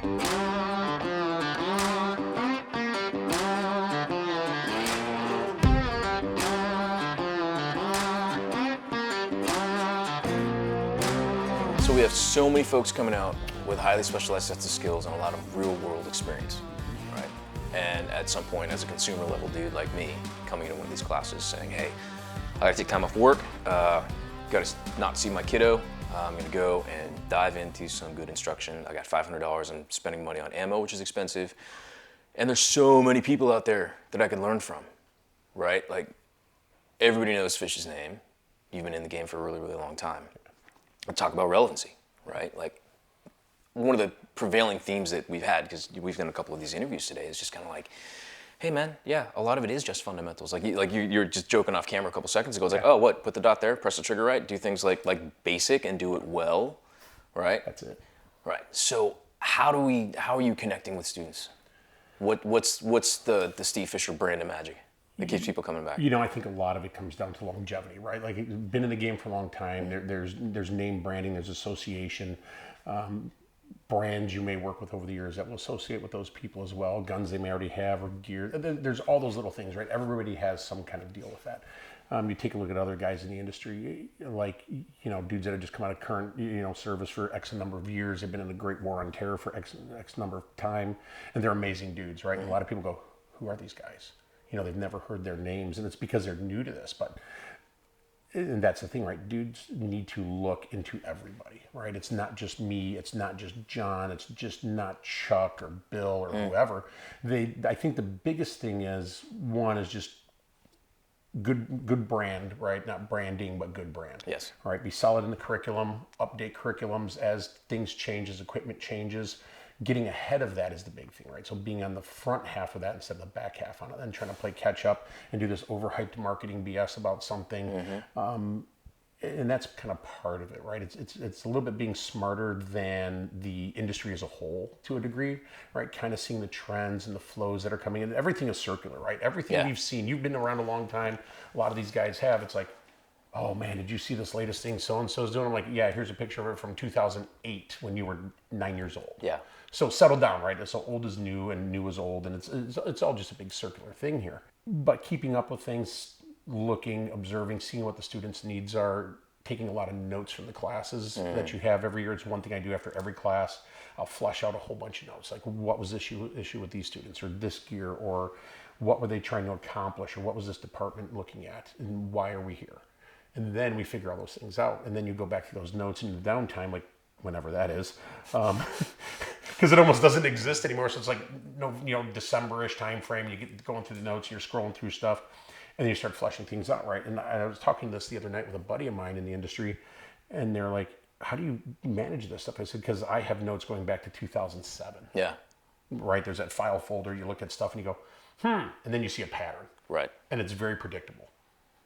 So we have so many folks coming out with highly specialized sets of skills and a lot of real world experience, right? And at some point, as a consumer level dude like me, coming into one of these classes saying, hey, I gotta take time off work, gotta not see my kiddo, I'm gonna go and dive into some good instruction. I got $500, I'm spending money on ammo, which is expensive. And there's so many people out there that I can learn from, right? Like, everybody knows Fish's name. You've been in the game for a really, really long time. Let's talk about relevancy, right? Like, one of the prevailing themes that we've had, because we've done a couple of these interviews today, is just kind of like, hey man, yeah, a lot of it is just fundamentals. Like you're just joking off camera a couple seconds ago. It's like, oh, what? Put the dot there, press the trigger right, do things like basic and do it well, right? That's it. Right. So how are you connecting with students? What's the Steve Fisher brand of magic that keeps people coming back? You know, I think a lot of it comes down to longevity, right? Like, been in the game for a long time. There's name branding, there's association, brands you may work with over the years that will associate with those people as well, guns they may already have or gear. There's all those little things, right? Everybody has some kind of deal with that. You take a look at other guys in the industry, like, you know, dudes that have just come out of current, you know, service for X number of years. They've been in the Great War on Terror for X number of time, and they're amazing dudes, right? And a lot of people go, who are these guys? You know, they've never heard their names, and it's because they're new to this. And that's the thing, right? Dudes need to look into everybody, right? It's not just me. It's not just John. It's just not Chuck or Bill or whoever. I think the biggest thing is, one is just good brand, right? Not branding, but good brand. Yes. All right. Be solid in the curriculum. Update curriculums as things change, as equipment changes. Getting ahead of that is the big thing, right? So being on the front half of that instead of the back half on it, and trying to play catch up and do this overhyped marketing BS about something. And that's kind of part of it, right? It's a little bit being smarter than the industry as a whole to a degree, right? Kind of seeing the trends and the flows that are coming in. Everything is circular, right? Everything we've seen, you've been around a long time. A lot of these guys have. It's like, oh man, did you see this latest thing so-and-so's doing? I'm like, yeah, here's a picture of it from 2008 when you were 9 years old. Yeah. So settle down, right? So old is new and new is old, and it's all just a big circular thing here. But keeping up with things, looking, observing, seeing what the students' needs are, taking a lot of notes from the classes that you have every year. It's one thing I do after every class. I'll flesh out a whole bunch of notes, like what was the issue with these students, or this gear, or what were they trying to accomplish, or what was this department looking at, and why are we here? And then we figure all those things out. And then you go back to those notes in the downtime, like whenever that is, because it almost doesn't exist anymore. So it's like, no, you know, December-ish time frame. You get going through the notes, you're scrolling through stuff, and then you start fleshing things out, right? And I was talking this the other night with a buddy of mine in the industry, and they're like, how do you manage this stuff? I said, because I have notes going back to 2007. Yeah. Right? There's that file folder. You look at stuff and you go, and then you see a pattern. Right. And it's very predictable.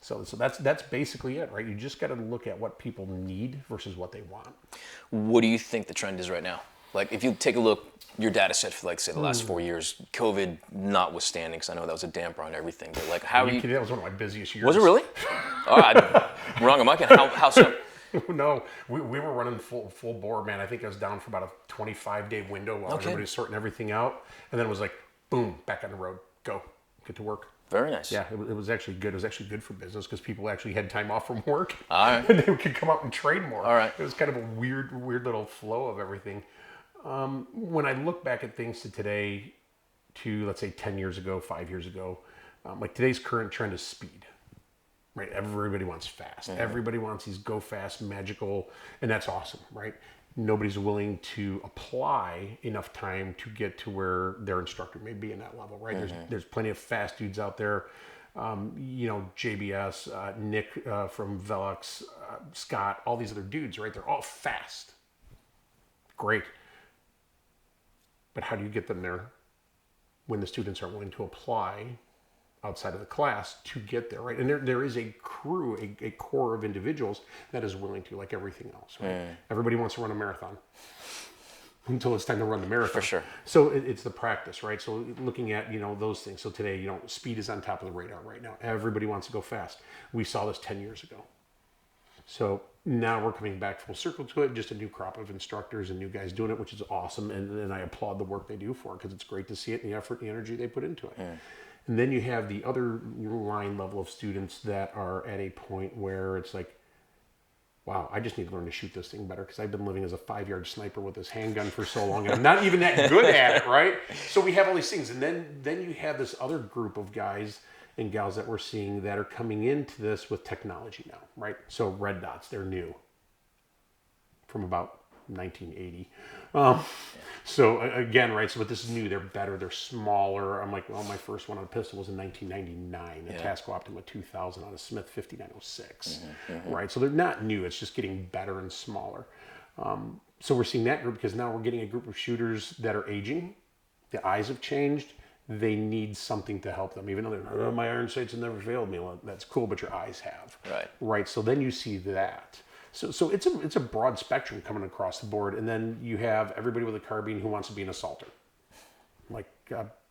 So that's basically it, right? You just got to look at what people need versus what they want. What do you think the trend is right now? Like, if you take a look, your data set for, like, say, the last 4 years, COVID notwithstanding, because I know that was a damper on everything, but, like, how are you... That was one of my busiest years. Was it really? All right. Wrong on my count. How so? No, we were running full bore, man. I think I was down for about a 25-day window while everybody was sorting everything out. And then it was like, boom, back on the road. Go. Get to work. Very nice. Yeah, it was actually good. It was actually good for business because people actually had time off from work. All right. And they could come out and trade more. All right. It was kind of a weird little flow of everything. When I look back at things to today, to let's say 10 years ago, 5 years ago, like today's current trend is speed. Right? Everybody wants fast. Everybody wants these go fast, magical, and that's awesome, right? Nobody's willing to apply enough time to get to where their instructor may be in that level, right? There's plenty of fast dudes out there. You know, JBS, Nick from Velux, Scott, all these other dudes, right? They're all fast. Great. But how do you get them there when the students aren't willing to apply outside of the class to get there, right? And there is a crew, a core of individuals that is willing to, like everything else, right? Everybody wants to run a marathon until it's time to run the marathon. For sure. So it's the practice, right? So looking at, you know, those things. So today, you know, speed is on top of the radar right now. Everybody wants to go fast. We saw this 10 years ago. So Now we're coming back full circle to it, just a new crop of instructors and new guys doing it, which is awesome. And I applaud the work they do for it because it's great to see it and the effort and the energy they put into it. And then you have the other line level of students that are at a point where it's like, wow, I just need to learn to shoot this thing better because I've been living as a 5-yard sniper with this handgun for so long and I'm not even that good at it, right? So we have all these things. And then you have this other group of guys and gals that we're seeing that are coming into this with technology now, right? So red dots, they're new from about 1980. So again, right, so but this is new, they're better, they're smaller. I'm like, well, my first one on a pistol was in 1999, a Tasco Optima 2000 on a Smith 5906, right? So they're not new, it's just getting better and smaller. So we're seeing that group because now we're getting a group of shooters that are aging, the eyes have changed, they need something to help them, even though they're not, oh, my iron sights have never failed me. Well, that's cool, but your eyes have. Right. So then you see that. So it's a broad spectrum coming across the board, and then you have everybody with a carbine who wants to be an assaulter. Like,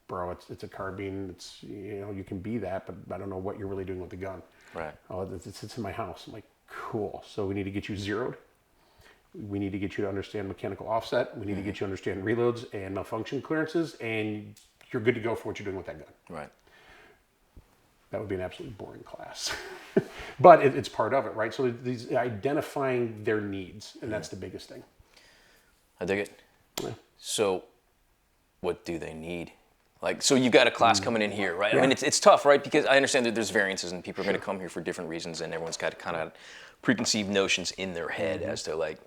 bro, it's a carbine. It's, you know, you can be that, but I don't know what you're really doing with the gun. Right. Oh, it's in my house. I'm like, cool. So we need to get you zeroed. We need to get you to understand mechanical offset. We need to get you to understand reloads and malfunction clearances, and you're good to go for what you're doing with that gun. Right. That would be an absolutely boring class. But it's part of it, right? So these identifying their needs, and that's the biggest thing. I dig it. Yeah. So what do they need? Like, so you got a class coming in here, right? Yeah. I mean, it's tough, right? Because I understand that there's variances and people are going to come here for different reasons, and everyone's got kind of preconceived notions in their head as to like,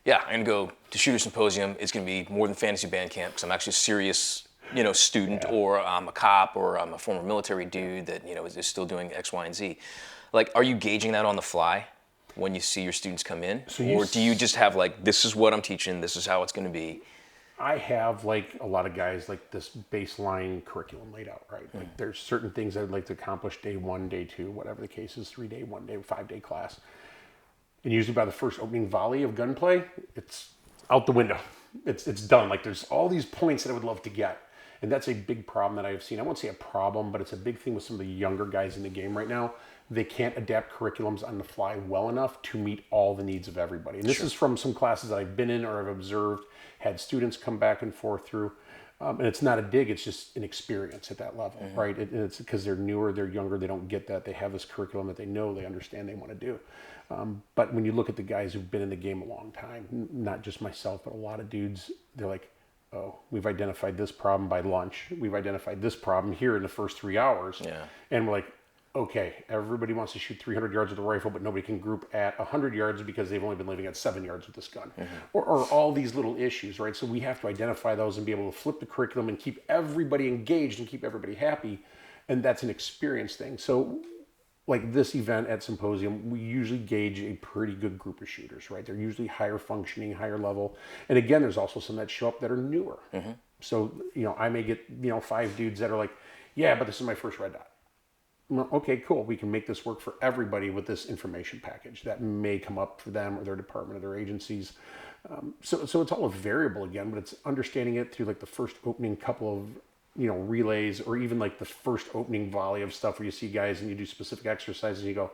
yeah, I'm going to go to Shooter Symposium. It's going to be more than fantasy band camp because I'm actually a serious, you know, student, or I'm a cop, or I'm a former military dude that, you know, is still doing X, Y, and Z. Like, are you gauging that on the fly when you see your students come in? Or do you just have like, this is what I'm teaching, this is how it's going to be? I have, like a lot of guys, like this baseline curriculum laid out, right? Like there's certain things I'd like to accomplish day 1, day 2, whatever the case is, 3-day, 1-day, 5-day class. And usually by the first opening volley of gunplay, it's out the window. It's done. Like there's all these points that I would love to get. And that's a big problem that I've seen. I won't say a problem, but it's a big thing with some of the younger guys in the game right now. They can't adapt curriculums on the fly well enough to meet all the needs of everybody. And this is from some classes that I've been in or I've observed, had students come back and forth through. And it's not a dig, it's just an experience at that level, right? It's because they're newer, they're younger, they don't get that. They have this curriculum that they know, they understand, they want to do. But when you look at the guys who've been in the game a long time, not just myself, but a lot of dudes, they're like, oh, we've identified this problem by lunch. We've identified this problem here in the first 3 hours. Yeah. And we're like, okay, everybody wants to shoot 300 yards with a rifle, but nobody can group at 100 yards because they've only been living at 7 yards with this gun. Or all these little issues, right? So we have to identify those and be able to flip the curriculum and keep everybody engaged and keep everybody happy. And that's an experience thing. So like this event at Symposium, we usually gauge a pretty good group of shooters, right? They're usually higher functioning, higher level. And again, there's also some that show up that are newer. So, you know, I may get, you know, 5 dudes that are like, yeah, but this is my first red dot. Well, okay, cool. We can make this work for everybody with this information package that may come up for them or their department or their agencies. So it's all a variable again, but it's understanding it through like the first opening couple of, you know, relays, or even like the first opening volley of stuff where you see guys and you do specific exercises and you go,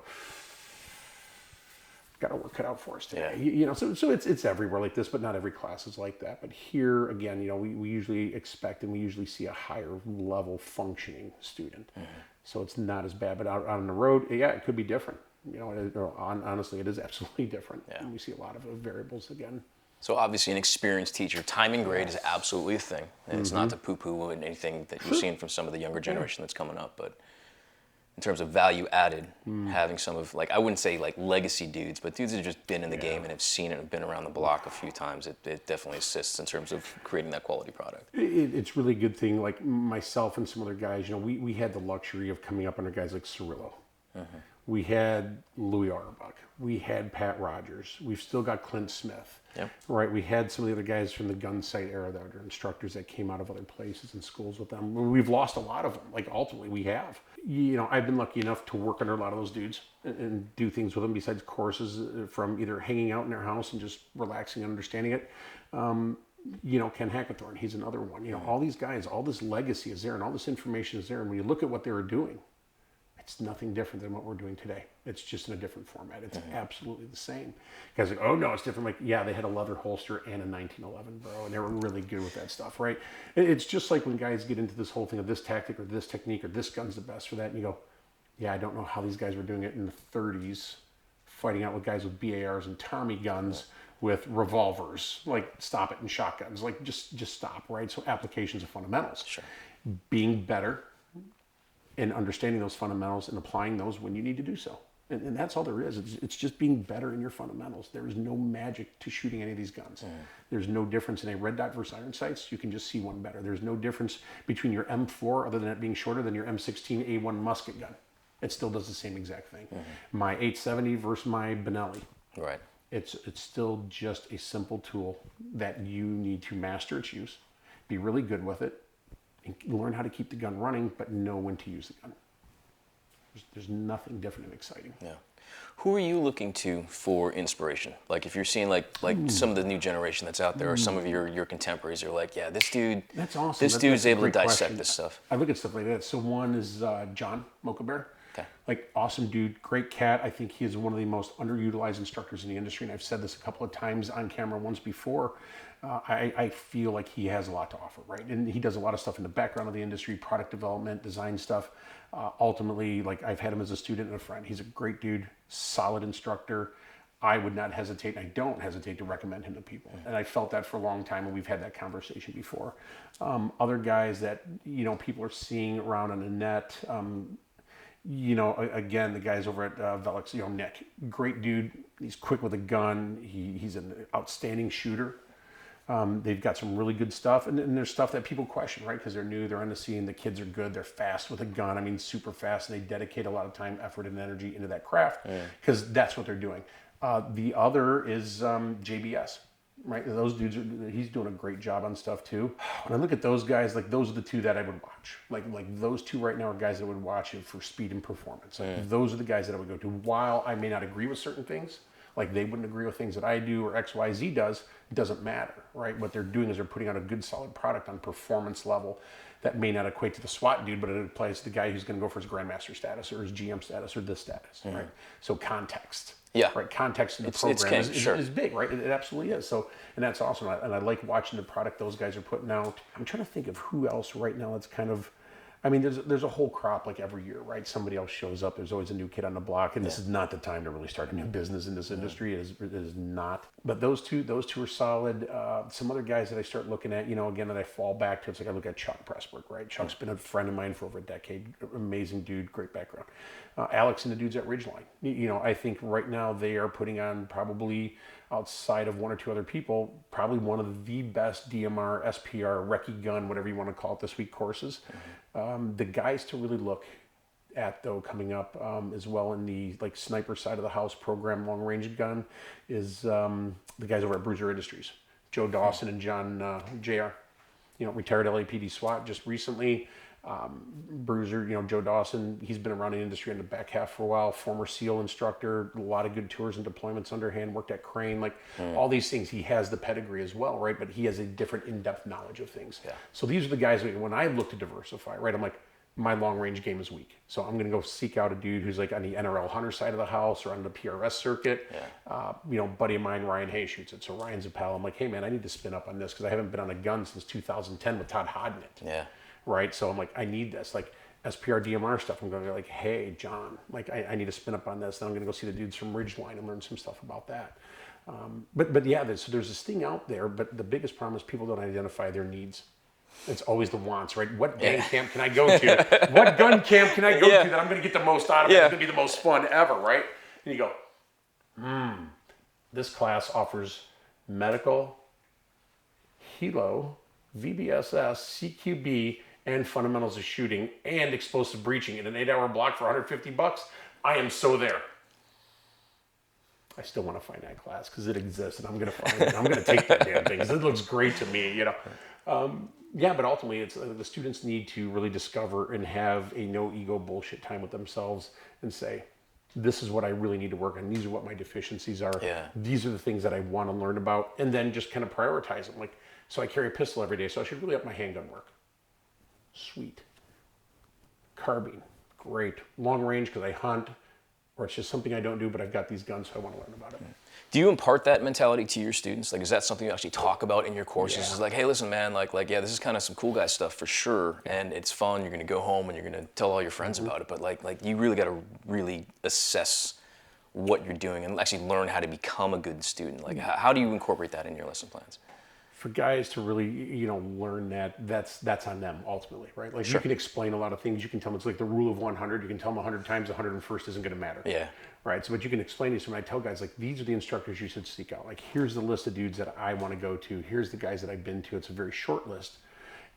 got to work cut out for us today. Yeah. You know, so it's everywhere like this, but not every class is like that. But here again, you know, we usually expect and we usually see a higher level functioning student. So it's not as bad, but out on the road, yeah, it could be different. You know, honestly, it is absolutely different. Yeah. And we see a lot of variables again. So obviously an experienced teacher, timing grade is absolutely a thing. And it's not to poo-poo anything that you're seeing from some of the younger generation that's coming up, but in terms of value added, having some of, like, I wouldn't say like legacy dudes, but dudes that have just been in the game and have seen it and have been around the block a few times, it definitely assists in terms of creating that quality product. It's really a good thing. Like myself and some other guys, you know, we had the luxury of coming up under guys like Cirillo. We had Louis Auerbach. We had Pat Rogers. We've still got Clint Smith. Yep. Right. We had some of the other guys from the gun sight era that are instructors that came out of other places and schools with them. We've lost a lot of them. Like ultimately we have. You know, I've been lucky enough to work under a lot of those dudes and do things with them besides courses, from either hanging out in their house and just relaxing and understanding it. You know, Ken Hackathorn, he's another one. You know, all these guys, all this legacy is there and all this information is there. And when you look at what they were doing, It's nothing different than what we're doing today. It's just in a different format. It's absolutely the same. Guys are like, oh no, it's different. Like, yeah, they had a leather holster and a 1911, bro, and they were really good with that stuff, right? It's just like when guys get into this whole thing of this tactic or this technique or this gun's the best for that, and you go, yeah, I don't know how these guys were doing it in the 30s, fighting out with guys with BARs and Tommy guns with revolvers. Like, stop it, and shotguns. Like, just stop, right? So applications of fundamentals. Sure. Being better and understanding those fundamentals and applying those when you need to do so. And that's all there is. It's just being better in your fundamentals. There is no magic to shooting any of these guns. There's no difference in a red dot versus iron sights. You can just see one better. There's no difference between your M4 other than it being shorter than your M16A1 musket gun. It still does the same exact thing. My 870 versus my Benelli. Right. It's still just a simple tool that you need to master its use, be really good with it, and learn how to keep the gun running, but know when to use the gun. There's nothing different and exciting. Yeah. Who are you looking to for inspiration? Like, if you're seeing like some of the new generation that's out there, or some of your contemporaries are like, yeah, this dude, that's awesome. This dude's that's a able to great dissect question. this stuff. I look at stuff like that. So one is John Mocha Bear. Okay. Like, awesome dude, great cat. I think he is one of the most underutilized instructors in the industry, and I've said this a couple of times on camera once before. I feel like he has a lot to offer, right? And he does a lot of stuff in the background of the industry, product development, design stuff. Ultimately, like, I've had him as a student and a friend. He's a great dude, solid instructor. I would not hesitate, and I don't hesitate to recommend him to people. And I felt that for a long time, and we've had that conversation before. Other guys that, people are seeing around on the net, again, the guys over at Velix, Nick, great dude. He's quick with a gun. He's an outstanding shooter. They've got some really good stuff, and there's stuff that people question, right? Because they're new, they're on the scene, the kids are good, they're fast with a gun. I mean, super fast, and they dedicate a lot of time, effort, and energy into that craft because that's what they're doing. The other is JBS, right? Those dudes he's doing a great job on stuff too. When I look at those guys, like, those are the two that I would watch. Like those two right now are guys that I would watch it for speed and performance. Like, those are the guys that I would go to. While I may not agree with certain things, like they wouldn't agree with things that I do or XYZ does, it doesn't matter, right? What they're doing is they're putting out a good, solid product on performance level that may not equate to the SWAT dude, but it applies to the guy who's going to go for his Grandmaster status or his GM status or this status, right? So context. Yeah. Right. Context in the program is big, right? It absolutely is. So, and that's awesome. And I like watching the product those guys are putting out. I'm trying to think of who else right now that's kind of, I mean, there's a whole crop like every year, right? Somebody else shows up. There's always a new kid on the block, and this is not the time to really start a new business in this industry. It is not. But those two are solid. Some other guys that I start looking at, again, that I fall back to. It's like I look at Chuck Pressburg, right? Chuck's been a friend of mine for over a decade. Amazing dude, great background. Alex and the dudes at Ridgeline. I think right now they are putting on, probably outside of one or two other people, probably one of the best DMR, SPR, recce gun, whatever you want to call it this week, courses. The guys to really look at, though, coming up as well in the sniper side of the house program, long range gun, is the guys over at Bruiser Industries, Joe Dawson and John JR. Retired LAPD SWAT just recently. Bruiser, Joe Dawson, he's been around the industry in the back half for a while, former SEAL instructor, a lot of good tours and deployments underhand, worked at Crane, all these things. He has the pedigree as well, right? But he has a different in-depth knowledge of things. Yeah. So these are the guys, when I look to diversify, right, I'm like, my long range game is weak. So I'm going to go seek out a dude who's like on the NRL Hunter side of the house or on the PRS circuit. Yeah. Buddy of mine, Ryan Hay, shoots it. So Ryan's a pal. I'm like, hey man, I need to spin up on this because I haven't been on a gun since 2010 with Todd Hodnett. Yeah. Right. So I'm like, I need this. Like SPR DMR stuff. I'm going to be like, hey, John, I need to spin up on this. Then I'm going to go see the dudes from Ridgeline and learn some stuff about that. But yeah, there's this thing out there. But the biggest problem is people don't identify their needs. It's always the wants, right? What band camp can I go to? What gun camp can I go to that I'm going to get the most out of? It's going to be the most fun ever, right? And you go, this class offers medical, helo, VBSS, CQB, and fundamentals of shooting and explosive breaching in an 8-hour block for $150. I am so there. I still want to find that class because it exists, and I'm going to find it. I'm going to take that damn thing because it looks great to me, Yeah, but ultimately, it's the students need to really discover and have a no ego bullshit time with themselves and say, this is what I really need to work on. These are what my deficiencies are. Yeah. These are the things that I want to learn about, and then just kind of prioritize them. So I carry a pistol every day, so I should really up my handgun work. Sweet. Carbine. great. Long range because I hunt, or it's just something I don't do, but I've got these guns, so I want to learn about it. Do you impart that mentality to your students? Like, is that something you actually talk about in your courses? Yeah. It's like, hey, listen, man, yeah, this is kind of some cool guy stuff for sure, and it's fun. You're gonna go home and you're gonna tell all your friends about it. But like, you really got to really assess what you're doing and actually learn how to become a good student. Like, how do you incorporate that in your lesson plans? For guys to really, learn that's on them ultimately, right? Like, you can explain a lot of things. You can tell them it's like the rule of 100. You can tell them 100 times, the 101st isn't going to matter. Yeah. Right. So, but you can explain this. When I tell guys, like, these are the instructors you should seek out. Like, here's the list of dudes that I want to go to. Here's the guys that I've been to. It's a very short list.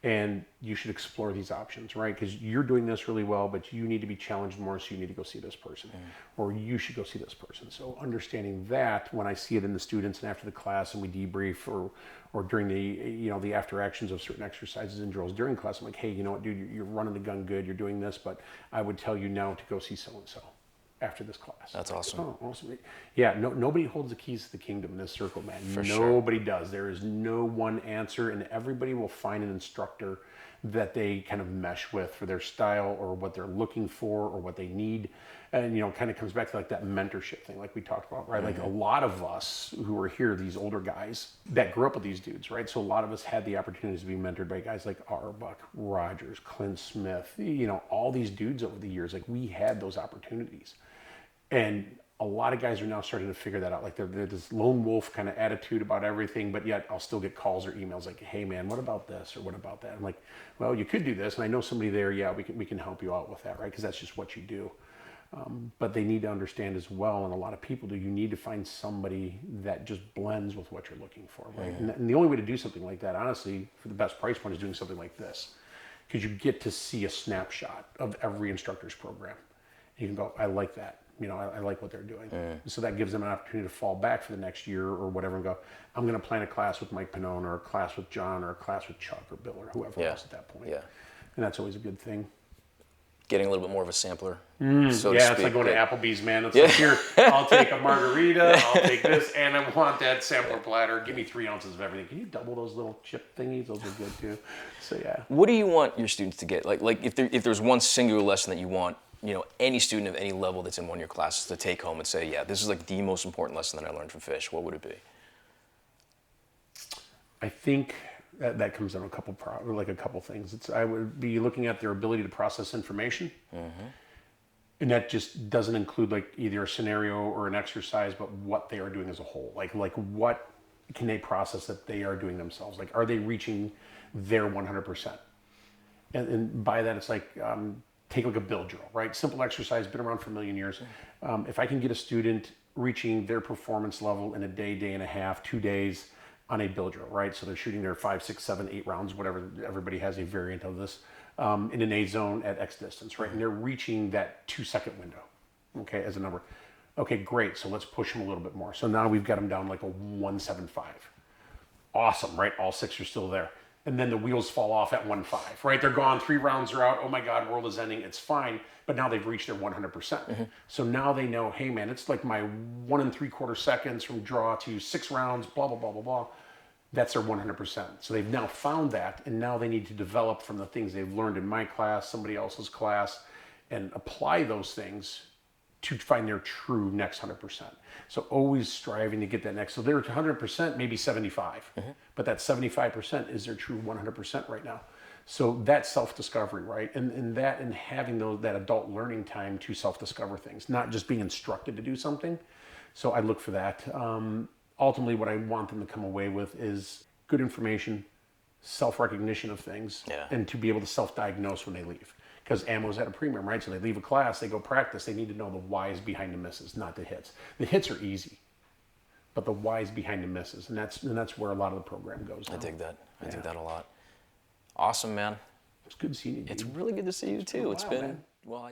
And you should explore these options, right? Because you're doing this really well, but you need to be challenged more, so you need to go see this person. Or you should go see this person. So understanding that, when I see it in the students and after the class and we debrief, or during the the after actions of certain exercises and drills during class, I'm like, hey, you know what, dude, you're running the gun good, you're doing this, but I would tell you now to go see so-and-so after this class. That's awesome. Oh, awesome. Yeah, nobody holds the keys to the kingdom in this circle, man. For nobody does. There is no one answer, and everybody will find an instructor that they kind of mesh with for their style or what they're looking for or what they need. And, kind of comes back to like that mentorship thing, like we talked about, right? Like, a lot of us who are here, these older guys that grew up with these dudes, right? So a lot of us had the opportunities to be mentored by guys like Arbuck, Rogers, Clint Smith, all these dudes over the years. Like, we had those opportunities. And a lot of guys are now starting to figure that out. Like, they're this lone wolf kind of attitude about everything, but yet I'll still get calls or emails like, hey man, what about this? Or what about that? I'm like, well, you could do this. And I know somebody there. Yeah, we can help you out with that, right? Because that's just what you do. But they need to understand as well, and a lot of people do, you need to find somebody that just blends with what you're looking for, right? And the only way to do something like that, honestly, for the best price point, is doing something like this. Because you get to see a snapshot of every instructor's program. You can go, I like that. I like what they're doing. So that gives them an opportunity to fall back for the next year or whatever and go, I'm going to plan a class with Mike Pannone, or a class with John, or a class with Chuck or Bill or whoever else at that point. Yeah. And that's always a good thing. Getting a little bit more of a sampler. It's like going to Applebee's, man. It's like, here, I'll take a margarita, I'll take this, and I want that sampler platter. Give me 3 ounces of everything. Can you double those little chip thingies? Those are good too. So yeah. What do you want your students to get? Like if there's one singular lesson that you want, any student of any level that's in one of your classes to take home and say, yeah, this is like the most important lesson that I learned from fish, what would it be? I think that comes down to a couple things. I would be looking at their ability to process information. And that just doesn't include like either a scenario or an exercise, but what they are doing as a whole. Like what can they process that they are doing themselves? Like, are they reaching their 100%? And by that, it's like, take like a bill drill, right? Simple exercise, been around for a million years. If I can get a student reaching their performance level in a day, day and a half, 2 days on a bill drill, right? So they're shooting their 5, 6, 7, 8 rounds, whatever. Everybody has a variant of this, in an A zone at X distance, right? And they're reaching that 2-second window, okay, as a number. Okay, great. So let's push them a little bit more. So now we've got them down like a 175. Awesome, right? All 6 are still there. And then the wheels fall off at 1.5, right? They're gone. 3 rounds are out. Oh my God, world is ending. It's fine. But now they've reached their 100%. So now they know, hey man, it's like my 1 3/4 seconds from draw to 6 rounds, blah, blah, blah, blah, blah. That's their 100%. So they've now found that, and now they need to develop from the things they've learned in my class, somebody else's class, and apply those things to find their true next 100%. So always striving to get that next. So they're 100%, maybe 75, but that 75% is their true 100% right now. So that's self-discovery, right? And having that adult learning time to self-discover things, not just being instructed to do something. So I look for that. Ultimately, what I want them to come away with is good information, self-recognition of things, and to be able to self-diagnose when they leave. Because ammo's at a premium, right? So they leave a class, they go practice, they need to know the whys behind the misses, not the hits. The hits are easy, but the whys behind the misses, and that's where a lot of the program goes now. I dig that. I dig that a lot. Awesome, man. It's good seeing you. It's really good to see you too. Wow, It's been, man. well,